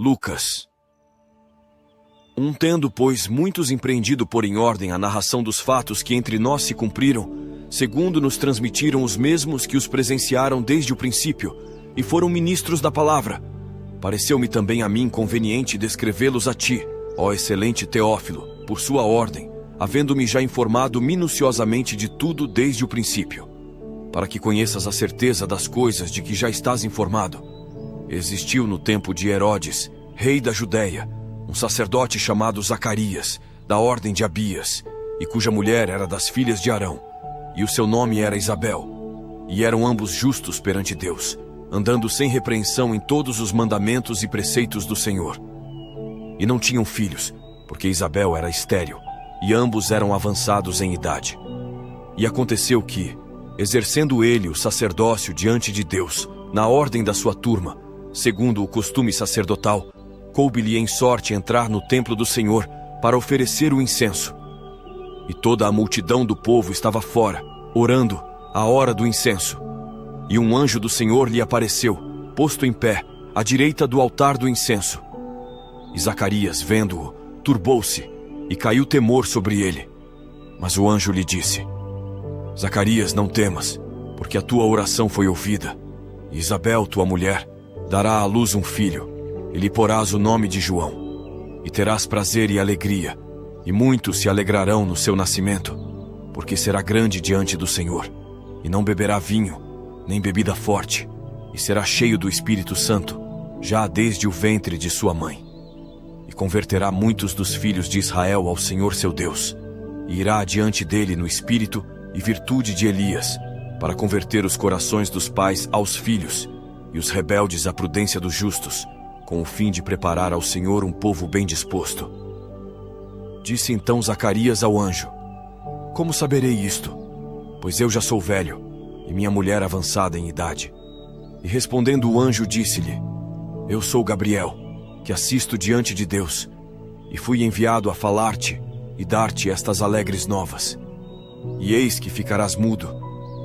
Lucas. Tendo, pois, muitos empreendido pôr em ordem a narração dos fatos que entre nós se cumpriram, segundo nos transmitiram os mesmos que os presenciaram desde o princípio, e foram ministros da palavra, pareceu-me também a mim conveniente descrevê-los a ti, ó excelente Teófilo, por sua ordem, havendo-me já informado minuciosamente de tudo desde o princípio, para que conheças a certeza das coisas de que já estás informado. Existiu no tempo de Herodes, rei da Judéia, um sacerdote chamado Zacarias, da ordem de Abias, e cuja mulher era das filhas de Arão, e o seu nome era Isabel. E eram ambos justos perante Deus, andando sem repreensão em todos os mandamentos e preceitos do Senhor. E não tinham filhos, porque Isabel era estéril, e ambos eram avançados em idade. E aconteceu que, exercendo ele o sacerdócio diante de Deus, na ordem da sua turma, segundo o costume sacerdotal, coube-lhe em sorte entrar no templo do Senhor para oferecer o incenso. E toda a multidão do povo estava fora, orando, à hora do incenso. E um anjo do Senhor lhe apareceu, posto em pé, à direita do altar do incenso. E Zacarias, vendo-o, turbou-se, e caiu temor sobre ele. Mas o anjo lhe disse: Zacarias, não temas, porque a tua oração foi ouvida. E Isabel, tua mulher, dará à luz um filho, e lhe porás o nome de João. E terás prazer e alegria, e muitos se alegrarão no seu nascimento, porque será grande diante do Senhor, e não beberá vinho, nem bebida forte, e será cheio do Espírito Santo, já desde o ventre de sua mãe. E converterá muitos dos filhos de Israel ao Senhor seu Deus, e irá adiante dele no espírito e virtude de Elias, para converter os corações dos pais aos filhos, e os rebeldes à prudência dos justos, com o fim de preparar ao Senhor um povo bem disposto. Disse então Zacarias ao anjo: Como saberei isto? Pois eu já sou velho, e minha mulher avançada em idade. E respondendo o anjo, disse-lhe: Eu sou Gabriel, que assisto diante de Deus, e fui enviado a falar-te e dar-te estas alegres novas. E eis que ficarás mudo,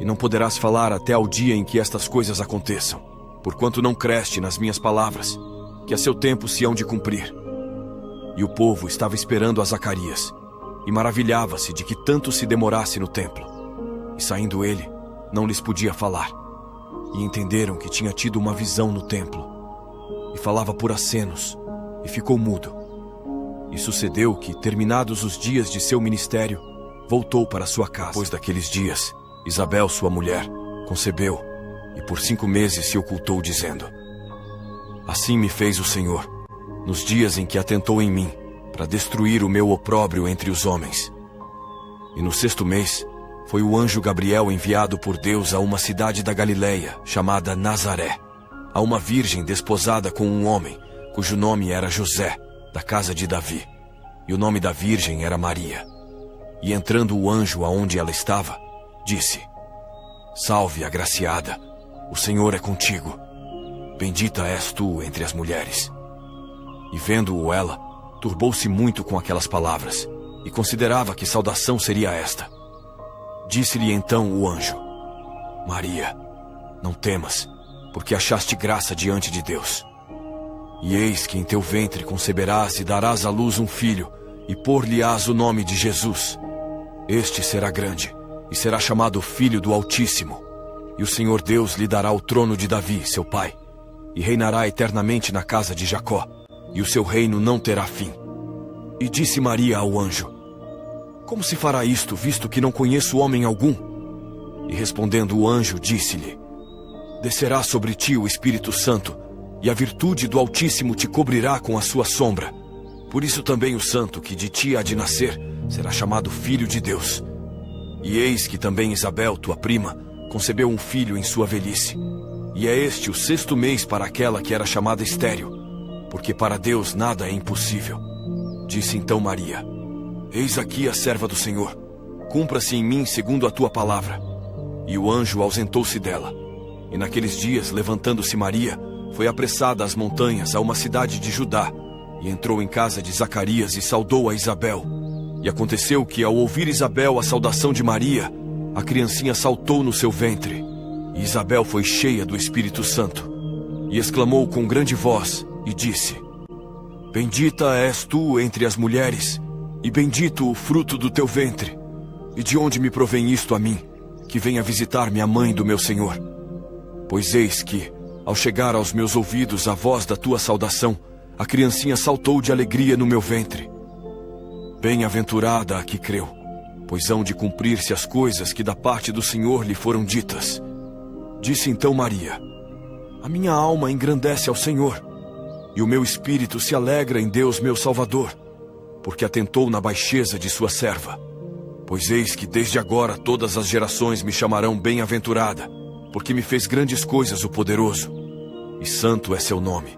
e não poderás falar até ao dia em que estas coisas aconteçam, porquanto não creste nas minhas palavras, que a seu tempo se hão de cumprir. E o povo estava esperando a Zacarias, e maravilhava-se de que tanto se demorasse no templo. E saindo ele, não lhes podia falar. E entenderam que tinha tido uma visão no templo. E falava por acenos, e ficou mudo. E sucedeu que, terminados os dias de seu ministério, voltou para sua casa. Depois daqueles dias, Isabel, sua mulher, concebeu, e por 5 meses se ocultou, dizendo: Assim me fez o Senhor, nos dias em que atentou em mim, para destruir o meu opróbrio entre os homens. E no 6º mês, foi o anjo Gabriel enviado por Deus a uma cidade da Galileia, chamada Nazaré, a uma virgem desposada com um homem, cujo nome era José, da casa de Davi, e o nome da virgem era Maria. E entrando o anjo aonde ela estava, disse: Salve, agraciada, o Senhor é contigo. Bendita és tu entre as mulheres. E vendo-o ela, turbou-se muito com aquelas palavras, e considerava que saudação seria esta. Disse-lhe então o anjo: Maria, não temas, porque achaste graça diante de Deus. E eis que em teu ventre conceberás e darás à luz um filho, e pôr-lhe-ás o nome de Jesus. Este será grande, e será chamado Filho do Altíssimo. E o Senhor Deus lhe dará o trono de Davi, seu pai, e reinará eternamente na casa de Jacó, e o seu reino não terá fim. E disse Maria ao anjo: Como se fará isto, visto que não conheço homem algum? E respondendo o anjo, disse-lhe: Descerá sobre ti o Espírito Santo, e a virtude do Altíssimo te cobrirá com a sua sombra. Por isso também o santo que de ti há de nascer será chamado Filho de Deus. E eis que também Isabel, tua prima, concebeu um filho em sua velhice. E é este o 6º mês para aquela que era chamada estéril, porque para Deus nada é impossível. Disse então Maria: Eis aqui a serva do Senhor, cumpra-se em mim segundo a tua palavra. E o anjo ausentou-se dela. E naqueles dias, levantando-se Maria, foi apressada às montanhas, a uma cidade de Judá, e entrou em casa de Zacarias e saudou a Isabel. E aconteceu que, ao ouvir Isabel a saudação de Maria, a criancinha saltou no seu ventre. E Isabel foi cheia do Espírito Santo, e exclamou com grande voz, e disse: Bendita és tu entre as mulheres, e bendito o fruto do teu ventre. E de onde me provém isto a mim, que venha visitar-me a mãe do meu Senhor? Pois eis que, ao chegar aos meus ouvidos a voz da tua saudação, a criancinha saltou de alegria no meu ventre. Bem-aventurada a que creu, pois hão de cumprir-se as coisas que da parte do Senhor lhe foram ditas. Disse então Maria: a minha alma engrandece ao Senhor, e o meu espírito se alegra em Deus meu Salvador, porque atentou na baixeza de sua serva. Pois eis que desde agora todas as gerações me chamarão bem-aventurada, porque me fez grandes coisas o Poderoso. E santo é seu nome,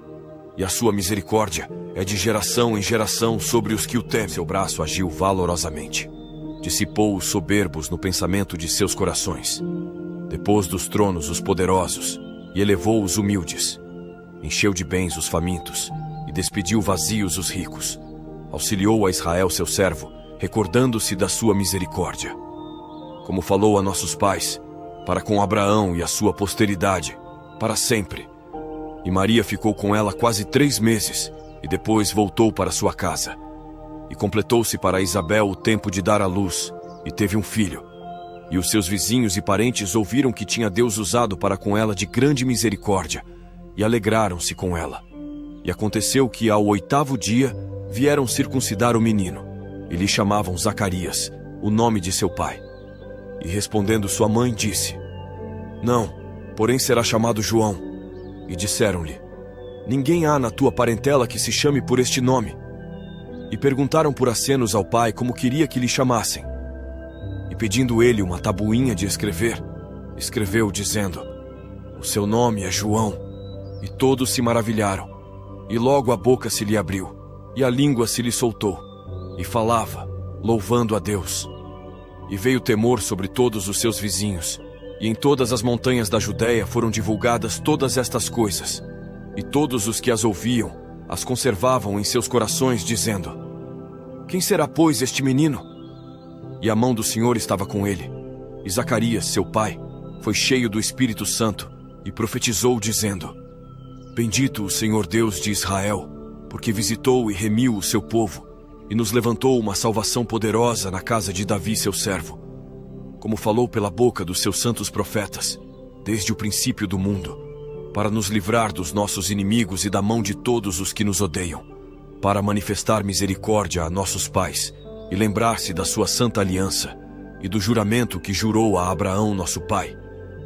e a sua misericórdia é de geração em geração sobre os que o temem. Seu braço agiu valorosamente, dissipou os soberbos no pensamento de seus corações. Depôs dos tronos os poderosos, e elevou os humildes. Encheu de bens os famintos, e despediu vazios os ricos. Auxiliou a Israel seu servo, recordando-se da sua misericórdia. Como falou a nossos pais, para com Abraão e a sua posteridade, para sempre. E Maria ficou com ela quase 3 meses, e depois voltou para sua casa. E completou-se para Isabel o tempo de dar à luz, e teve um filho. E os seus vizinhos e parentes ouviram que tinha Deus usado para com ela de grande misericórdia, e alegraram-se com ela. E aconteceu que, ao 8º dia, vieram circuncidar o menino, e lhe chamavam Zacarias, o nome de seu pai. E respondendo sua mãe, disse: não, porém será chamado João. E disseram-lhe: ninguém há na tua parentela que se chame por este nome. E perguntaram por acenos ao pai como queria que lhe chamassem. E pedindo ele uma tabuinha de escrever, escreveu dizendo: o seu nome é João. E todos se maravilharam. E logo a boca se lhe abriu, e a língua se lhe soltou, e falava, louvando a Deus. E veio temor sobre todos os seus vizinhos, e em todas as montanhas da Judéia foram divulgadas todas estas coisas. E todos os que as ouviam, as conservavam em seus corações, dizendo: quem será, pois, este menino? E a mão do Senhor estava com ele. E Zacarias, seu pai, foi cheio do Espírito Santo, e profetizou, dizendo: bendito o Senhor Deus de Israel, porque visitou e remiu o seu povo, e nos levantou uma salvação poderosa na casa de Davi, seu servo, como falou pela boca dos seus santos profetas, desde o princípio do mundo, para nos livrar dos nossos inimigos e da mão de todos os que nos odeiam, para manifestar misericórdia a nossos pais, e lembrar-se da sua santa aliança, e do juramento que jurou a Abraão, nosso pai,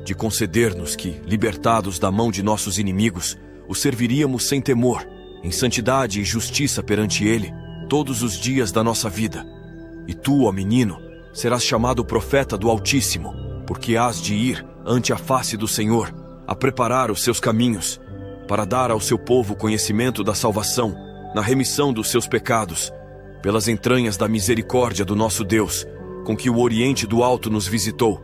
de conceder-nos que, libertados da mão de nossos inimigos, o serviríamos sem temor, em santidade e justiça perante ele, todos os dias da nossa vida. E tu, ó menino, serás chamado profeta do Altíssimo, porque hás de ir ante a face do Senhor, a preparar os seus caminhos, para dar ao seu povo conhecimento da salvação, na remissão dos seus pecados, pelas entranhas da misericórdia do nosso Deus, com que o Oriente do Alto nos visitou,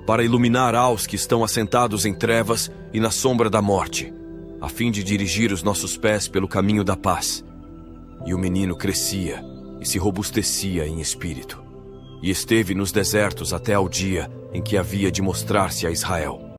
para iluminar aos que estão assentados em trevas e na sombra da morte, a fim de dirigir os nossos pés pelo caminho da paz. E o menino crescia e se robustecia em espírito, e esteve nos desertos até ao dia em que havia de mostrar-se a Israel.